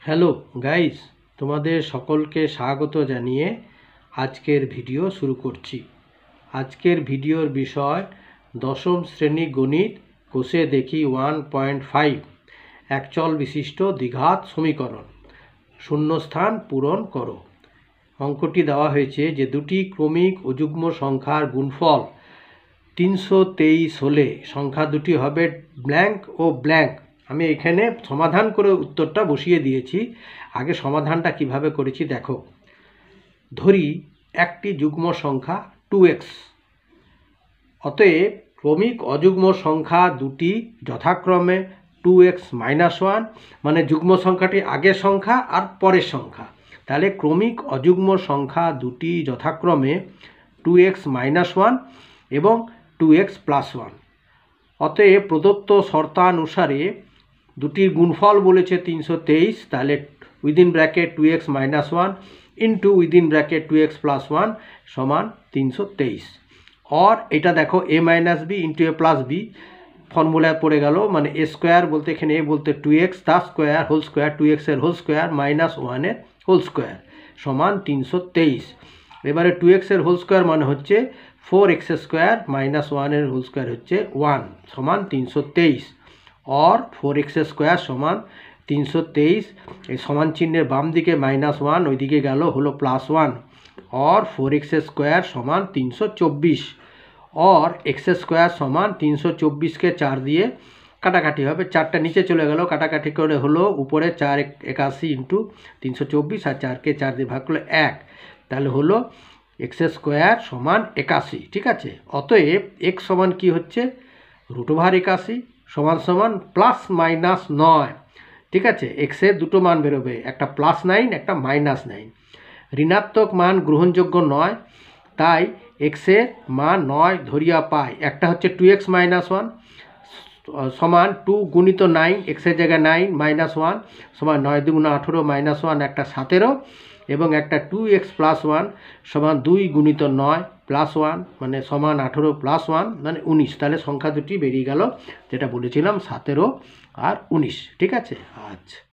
Hello guys, তোমাদের সকলকে স্বাগত জানিয়ে আজকের ভিডিও শুরু করছি। আজকের ভিডিওর বিষয় দশম শ্রেণী গণিত কোষে দেখি 1.5 একচল বিশিষ্ট দ্বিঘাত সমীকরণ, শূন্যস্থান পূরণ করো। অঙ্কটি দেওয়া হয়েছে যে দুটি ক্রমিক ও যুগ্ম সংখ্যার গুণফল 323 হলে সংখ্যা দুটি হবে ব্ল্যাঙ্ক ও ব্ল্যাঙ্ক। আমি এখানে সমাধান করে উত্তরটা বসিয়ে দিয়েছি। আগে সমাধানটা কিভাবে করেছি দেখো। ধরি একটি যুগ্ম সংখ্যা 2x, অতএব ক্রমিক অযুগ্ম সংখ্যা দুটি যথাক্রমে 2x-1, মানে যুগ্ম সংখ্যাটি আগের সংখ্যা আর পরের সংখ্যা। তাহলে ক্রমিক অযুগ্ম সংখ্যা দুটি যথাক্রমে 2x-1 এবং 2x+1। অতএব প্রদত্ত শর্তানুসারে দুটির গুণফল বলেছে 323, তাহলে within bracket 2x-1 into within bracket 2x+1 সমান 323। और এটা দেখো a minus B into A plus B ফর্মুলায় পড়ে গেল, মানে এ স্কোয়ার বলতে এখানে এ বলতে 2x তার স্কোয়ার হোল স্কোয়ার 2x এর হোল স্কোয়ার মাইনাস 1 এর হোল স্কোয়ার সমান 323। এবারে 2x এর হোল স্কোয়ার মানে হচ্ছে 4x স্কোয়ার মাইনাস 1 এর হোল স্কোয়ার হচ্ছে 1 সমান 323। और 4x স্কোয়ার সমান 323, এই সমান চিহ্নের বাম দিকে -1 ওইদিকে গেল হলো +1, और 4x স্কোয়ার সমান 324। और x স্কোয়ার সমান 324 কে 4 দিয়ে কাটাকাটি হবে, 4টা নিচে চলে গেল, কাটাকাটি করে হলো উপরে 481 ইন্টু 324 আর 4কে 4 দিয়ে ভাগ করলে 1, তাহলে হলো x স্কোয়ার সমান 81। ঠিক আছে, অতএব x সমান কি হচ্ছে √81 সমান সমান +-9। ঠিক আছে, x এর দুটো মান বেরোবে, একটা +9 একটা -9। ঋণাত্মক মান গ্রহণযোগ্য নয়, তাই x এর মান 9 ধরিয়া পাই। একটা হচ্ছে 2x-1 সমান 2 গুণিত 9, x এর জায়গায় 9 -1 সমান 9 2 18 -1 একটা 17, এবং একটা 2x+1 সমান 2 গুণিত 9 +1 মানে সমান 18 +1 মানে 19। তাহলে সংখ্যা দুটি বেরিয়ে গেল, যেটা বলেছিলাম 17 আর 19। ঠিক আছে, আচ্ছা।